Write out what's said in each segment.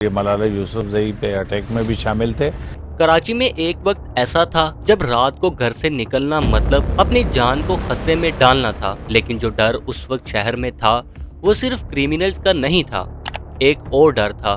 یہ ملالہ یوسفزئی پہ اٹیک میں بھی شامل تھے۔ کراچی میں ایک وقت ایسا تھا جب رات کو گھر سے نکلنا مطلب اپنی جان کو خطرے میں ڈالنا تھا، لیکن جو ڈر اس وقت شہر میں تھا وہ صرف کریمنلز کا نہیں تھا، ایک اور ڈر تھا،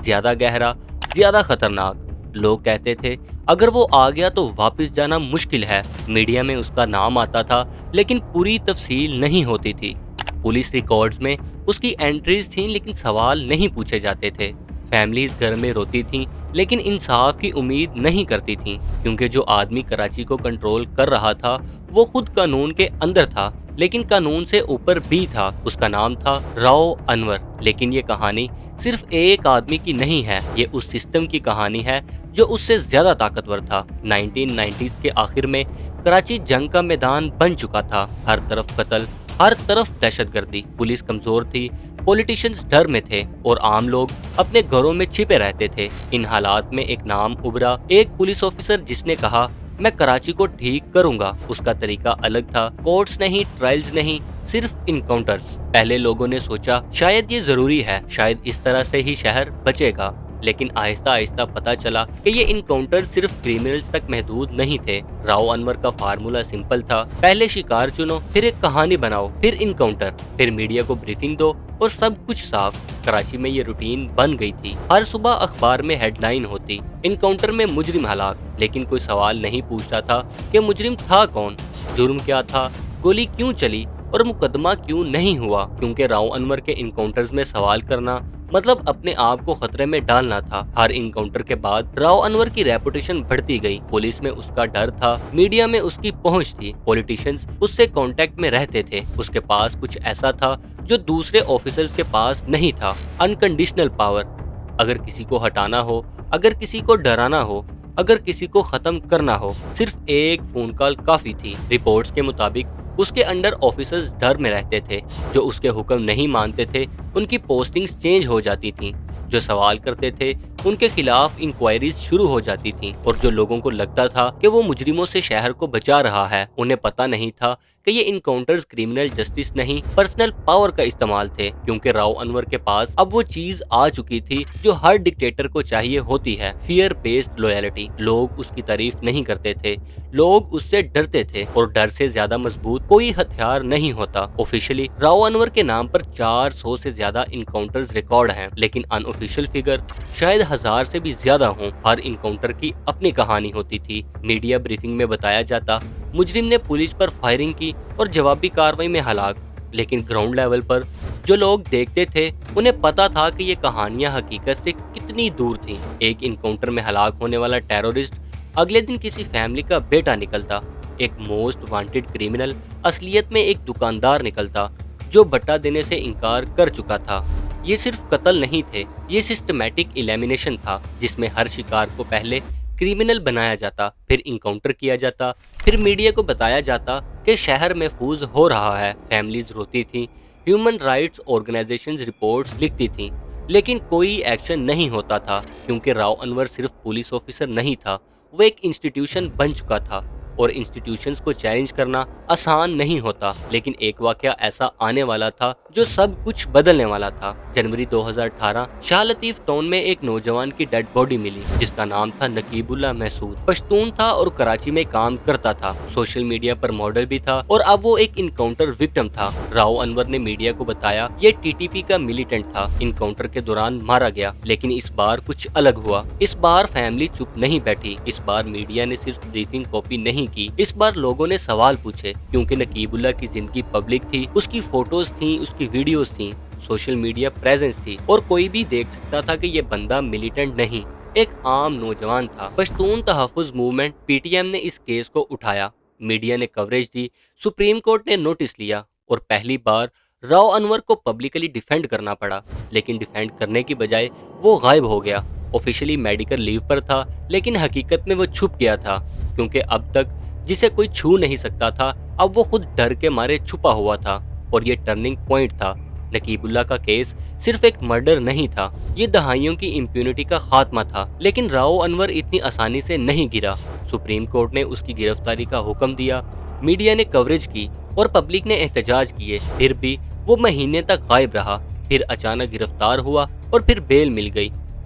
زیادہ گہرا، زیادہ خطرناک۔ لوگ کہتے تھے اگر وہ آ گیا تو واپس جانا مشکل ہے، میڈیا میں اس کا نام آتا تھا لیکن پوری تفصیل نہیں ہوتی تھی۔ پولیس ریکارڈز میں اس کی انٹریز تھیں لیکن سوال نہیں پوچھے جاتے تھے۔ فیملیز گھر میں روتی تھیں لیکن انصاف کی امید نہیں کرتی تھیں، کیونکہ جو آدمی کراچی کو کنٹرول کر رہا تھا وہ خود قانون کے اندر تھا لیکن قانون سے اوپر بھی تھا۔ اس کا نام تھا راؤ انور۔ لیکن یہ کہانی صرف ایک آدمی کی نہیں ہے، یہ اس سسٹم کی کہانی ہے جو اس سے زیادہ طاقتور تھا۔ 1990s کے آخر میں کراچی جنگ کا میدان بن چکا تھا، ہر طرف قتل، ہر طرف دہشت گردی، پولیس کمزور تھی، پولیٹیشنز ڈر میں تھے اور عام لوگ اپنے گھروں میں چھپے رہتے تھے۔ ان حالات میں ایک نام ابھرا، ایک پولیس آفیسر جس نے کہا میں کراچی کو ٹھیک کروں گا۔ اس کا طریقہ الگ تھا، کورٹس نہیں، ٹرائلز نہیں، صرف انکاؤنٹرز۔ پہلے لوگوں نے سوچا شاید یہ ضروری ہے، شاید اس طرح سے ہی شہر بچے گا، لیکن آہستہ آہستہ پتہ چلا کہ یہ انکاؤنٹر صرف کریمنلز تک محدود نہیں تھے۔ راؤ انور کا فارمولا سمپل تھا، پہلے شکار چنو، پھر ایک کہانی بناؤ، پھر انکاؤنٹر، پھر میڈیا کو بریفنگ دو اور سب کچھ صاف۔ کراچی میں یہ روٹین بن گئی تھی، ہر صبح اخبار میں ہیڈ لائن ہوتی، انکاؤنٹر میں مجرم ہلاک، لیکن کوئی سوال نہیں پوچھتا تھا کہ مجرم تھا کون، جرم کیا تھا، گولی کیوں چلی اور مقدمہ کیوں نہیں ہوا، کیونکہ راؤ انور کے انکاؤنٹرز میں سوال کرنا مطلب اپنے آپ کو خطرے میں ڈالنا تھا۔ ہر انکاؤنٹر کے بعد راؤ انور کی ریپوٹیشن بڑھتی گئی، پولیس میں اس کا ڈر تھا، میڈیا میں اس کی پہنچ تھی، پولیٹیشنز اس سے کانٹیکٹ میں رہتے تھے، اس کے پاس کچھ ایسا تھا جو دوسرے آفیسرز کے پاس نہیں تھا، انکنڈیشنل پاور۔ اگر کسی کو ہٹانا ہو، اگر کسی کو ڈرانا ہو، اگر کسی کو ختم کرنا ہو، صرف ایک فون کال کافی تھی۔ رپورٹس کے مطابق اس کے انڈر آفیسرز ڈر میں رہتے تھے، جو اس کے حکم نہیں مانتے تھے ان کی پوسٹنگز چینج ہو جاتی تھیں، جو سوال کرتے تھے ان کے خلاف انکوائریز شروع ہو جاتی تھیں، اور جو لوگوں کو لگتا تھا کہ وہ مجرموں سے شہر کو بچا رہا ہے، انہیں پتہ نہیں تھا کہ یہ انکاؤنٹرز کرمنل جسٹس نہیں، پرسنل پاور کا استعمال تھے، کیونکہ راؤ انور کے پاس اب وہ چیز آ چکی تھی جو ہر ڈکٹیٹر کو چاہیے ہوتی ہے، فیئر بیسڈ لویلٹی۔ لوگ اس کی تعریف نہیں کرتے تھے، لوگ اس سے ڈرتے تھے، اور ڈر سے زیادہ مضبوط کوئی ہتھیار نہیں ہوتا۔ آفیشلی راؤ انور کے نام پر 400 سے زیادہ انکاؤنٹرز ریکارڈ ہیں، لیکن ان آفیشیل فگر شاید 1000 سے بھی زیادہ ہوں۔ ہر انکاؤنٹر کی اپنی کہانی ہوتی تھی۔ میڈیا بریفنگ میں بتایا جاتا مجرم نے پولیس پر فائرنگ کی اور جوابی کارروائی میں ہلاک، لیکن گراؤنڈ لیول پر جو لوگ دیکھتے تھے انہیں پتا تھا کہ یہ کہانیاں حقیقت سے کتنی دور تھیں۔ ایک انکاؤنٹر میں ہلاک ہونے والا ٹیرورسٹ اگلے دن کسی فیملی کا بیٹا نکلتا، ایک موسٹ وانٹڈ کرمنل اصلیت میں ایک دکاندار نکلتا جو بٹا دینے سے انکار کر چکا تھا۔ یہ صرف قتل نہیں تھے، یہ سسٹمیٹک ایلیمینیشن تھا، جس میں ہر شکار کو پہلے کرمنل بنایا جاتا، پھر انکاؤنٹر کیا جاتا، پھر میڈیا کو بتایا جاتا کہ شہر محفوظ ہو رہا ہے۔ فیملیز روتی تھیں، ہیومن رائٹس آرگنائزیشنز رپورٹس لکھتی تھیں، لیکن کوئی ایکشن نہیں ہوتا تھا، کیونکہ راؤ انور صرف پولیس آفیسر نہیں تھا، وہ ایک انسٹیٹیوشن بن چکا تھا، اور انسٹیٹیوشنز کو چیلنج کرنا آسان نہیں ہوتا۔ لیکن ایک واقعہ ایسا آنے والا تھا جو سب کچھ بدلنے والا تھا۔ جنوری 2018 شاہ لطیف ٹاؤن میں ایک نوجوان کی ڈیڈ باڈی ملی جس کا نام تھا نقیب اللہ محسود۔ پشتون تھا اور کراچی میں کام کرتا تھا، سوشل میڈیا پر ماڈل بھی تھا، اور اب وہ ایک انکاؤنٹر وکٹم تھا۔ راؤ انور نے میڈیا کو بتایا یہ ٹی ٹی پی کا ملیٹنٹ تھا، انکاؤنٹر کے دوران مارا گیا، لیکن اس بار کچھ الگ ہوا۔ اس بار فیملی چپ نہیں بیٹھی، اس بار میڈیا نے صرف بریفنگ کاپی نہیں کی، اس بار لوگوں نے سوال پوچھے، کیونکہ نقیب اللہ کی زندگی پبلک تھی، اس کی فوٹوز تھیں، اس کی ویڈیوز تھیں، سوشل میڈیا پریزنس تھی، اور کوئی بھی دیکھ سکتا تھا کہ یہ بندہ ملیٹنٹ نہیں، ایک عام نوجوان تھا۔ پشتون تحفظ موومنٹ پی ٹی ایم نے اس کیس کو اٹھایا، میڈیا نے کوریج دی، سپریم کورٹ نے نوٹس لیا، اور پہلی بار راؤ انور کو پبلکلی ڈیفینڈ کرنا پڑا، لیکن ڈیفینڈ کرنے کی بجائے وہ غائب ہو گیا۔ آفیشلی میڈیکل لیو پر تھا، لیکن حقیقت میں وہ چھپ گیا تھا، کیونکہ اب تک جسے کوئی چھو نہیں سکتا تھا اب وہ خود ڈر کے مارے چھپا ہوا تھا، اور یہ ٹرننگ پوائنٹ تھا۔ نقیب اللہ کا کیس صرف ایک مرڈر نہیں تھا، یہ دہائیوں کی امپیونٹی کا خاتمہ تھا، لیکن راؤ انور اتنی آسانی سے نہیں گرا۔ سپریم کورٹ نے اس کی گرفتاری کا حکم دیا، میڈیا نے کوریج کی، اور پبلک نے احتجاج کیے، پھر بھی وہ مہینے تک غائب رہا، پھر اچانک گرفتار ہوا، اور پھر بیل مل گئی۔